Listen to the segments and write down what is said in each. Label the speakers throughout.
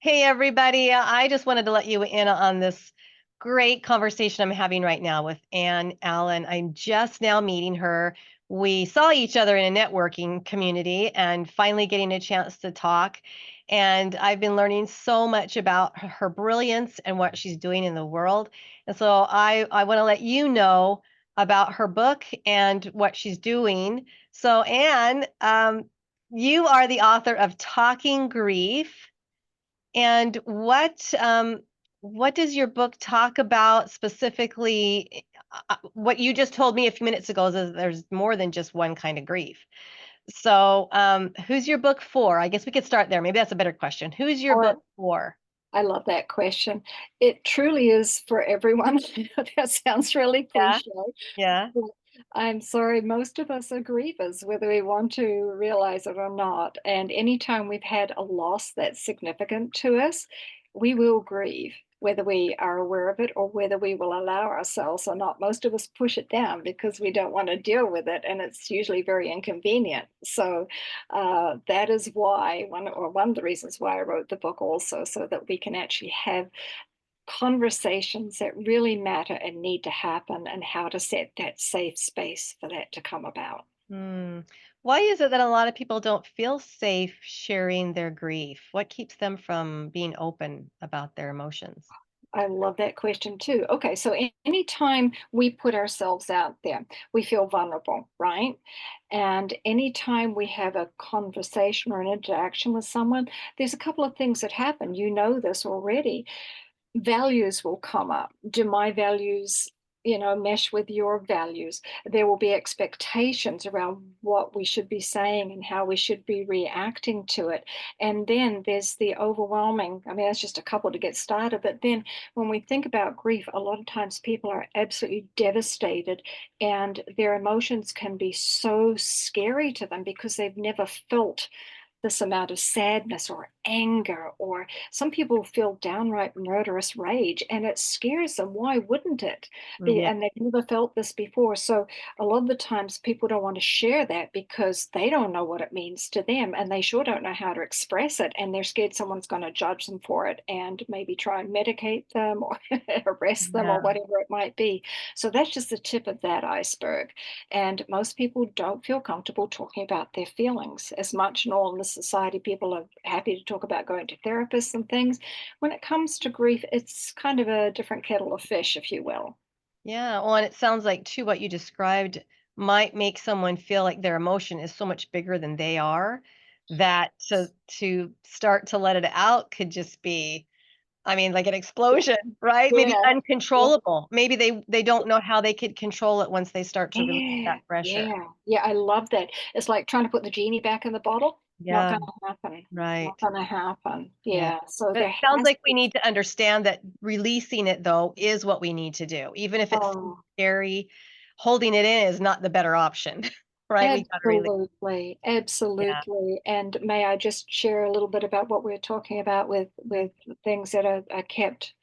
Speaker 1: Hey, everybody. I just wanted to let you in on this great conversation I'm having right now with Ann Allen. I'm just now meeting her. We saw each other in a networking community and finally getting a chance to talk. And I've been learning so much about her brilliance and what she's doing in the world. And so I want to let you know about her book and what she's doing. So, Ann, you are the author of Talking Grief, and what does your book talk about specifically? What you just told me a few minutes ago is that there's more than just one kind of grief. So, who's your book for? I guess we could start there. Maybe that's a better question. Who's your book
Speaker 2: Oh,
Speaker 1: for?
Speaker 2: I love that question. It truly is for everyone. That sounds really
Speaker 1: Yeah,
Speaker 2: cliche,
Speaker 1: yeah.
Speaker 2: but I'm sorry, most of us are grievers, whether we want to realize it or not. And anytime we've had a loss that's significant to us, we will grieve, whether we are aware of it or whether we will allow ourselves or not. Most of us push it down because we don't want to deal with it, and it's usually very inconvenient. So that is why one of the reasons why I wrote the book also, so that we can actually have conversations that really matter and need to happen, and how to set that safe space for that to come about.
Speaker 1: Hmm. Why is it that a lot of people don't feel safe sharing their grief? What keeps them from being open about their emotions?
Speaker 2: I love that question too. Okay, so anytime we put ourselves out there, we feel vulnerable, right? And anytime we have a conversation or an interaction with someone, there's a couple of things that happen. You know this already. Values will come up. Do my values, mesh with your values? There will be expectations around what we should be saying and how we should be reacting to it. And then there's the overwhelming, I mean, that's just a couple to get started. But then when we think about grief, a lot of times people are absolutely devastated, and their emotions can be so scary to them because they've never felt this amount of sadness or anger, or some people feel downright murderous rage, and it scares them. Why wouldn't it be?
Speaker 1: Yeah.
Speaker 2: And they've never felt this before. So a lot of the times people don't want to share that because they don't know what it means to them, and they sure don't know how to express it, and they're scared someone's going to judge them for it and maybe try and medicate them or arrest them or
Speaker 1: Yeah.
Speaker 2: whatever it might be. So that's just the tip of that iceberg. And most people don't feel comfortable talking about their feelings as much. And all in the society, people are happy to talk about going to therapists and things. When it comes to grief, it's kind of a different kettle of fish, if you will.
Speaker 1: Yeah, well, and it sounds like too what you described might make someone feel like their emotion is so much bigger than they are, that to start to let it out could just be, I mean, like an explosion, right? Maybe
Speaker 2: Yeah. Yeah.
Speaker 1: uncontrollable. Maybe they don't know how they could control it once they start to release
Speaker 2: Yeah,
Speaker 1: that pressure.
Speaker 2: yeah, yeah, I love that. It's like trying to put the genie back in the bottle. Not
Speaker 1: Yeah,
Speaker 2: gonna happen. Not
Speaker 1: right.
Speaker 2: gonna happen.
Speaker 1: Yeah.
Speaker 2: Yeah, so
Speaker 1: But
Speaker 2: there
Speaker 1: it sounds
Speaker 2: has
Speaker 1: like we
Speaker 2: to.
Speaker 1: need to understand that releasing it though is what we need to do. Even if it's
Speaker 2: Oh,
Speaker 1: scary, holding it in is not the better option, right? We gotta release.
Speaker 2: absolutely,
Speaker 1: Yeah.
Speaker 2: absolutely. And may I just share a little bit about what we're talking about with things that are kept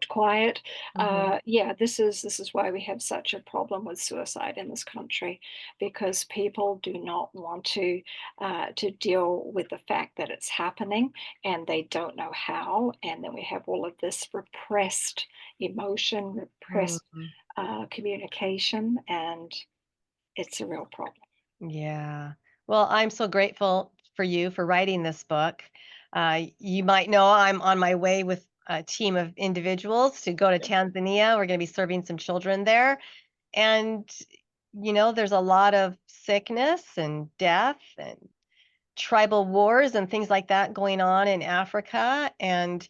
Speaker 2: quiet?
Speaker 1: Mhm.
Speaker 2: Yeah, this is why we have such a problem with suicide in this country, because people do not want to deal with the fact that it's happening, and they don't know how. And then we have all of this repressed emotion, repressed
Speaker 1: Mhm.
Speaker 2: communication, and it's a real problem.
Speaker 1: Yeah. Well, I'm so grateful for you for writing this book. You might know I'm on my way with a team of individuals to go to Tanzania. We're going to be serving some children there. And, there's a lot of sickness and death and tribal wars and things like that going on in Africa. And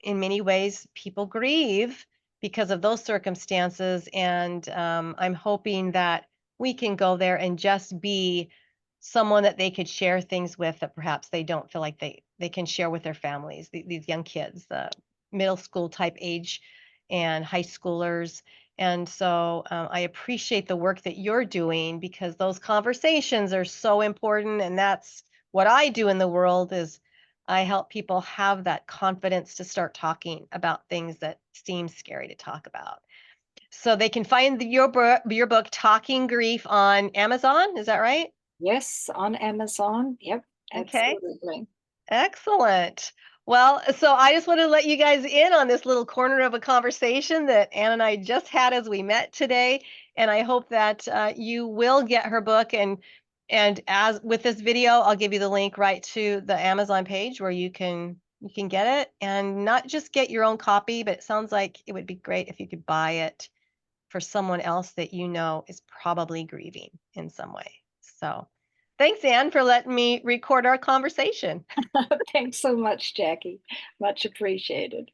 Speaker 1: in many ways, people grieve because of those circumstances. And I'm hoping that we can go there and just be someone that they could share things with that perhaps they don't feel like they can share with their families. These young kids, the middle school type age, and high schoolers. And so I appreciate the work that you're doing because those conversations are so important. And that's what I do in the world is I help people have that confidence to start talking about things that seem scary to talk about. So they can find your book Talking Grief on Amazon, is that right?
Speaker 2: Yes, on Amazon. Yep,
Speaker 1: Okay.
Speaker 2: absolutely.
Speaker 1: Excellent. Well, so I just want to let you guys in on this little corner of a conversation that Ann and I just had as we met today, and I hope that you will get her book. And as with this video, I'll give you the link right to the Amazon page where you can get it, and not just get your own copy, but it sounds like it would be great if you could buy it for someone else that you know is probably grieving in some way. So, thanks, Ann, for letting me record our conversation.
Speaker 2: Thanks so much, Jackie. Much appreciated.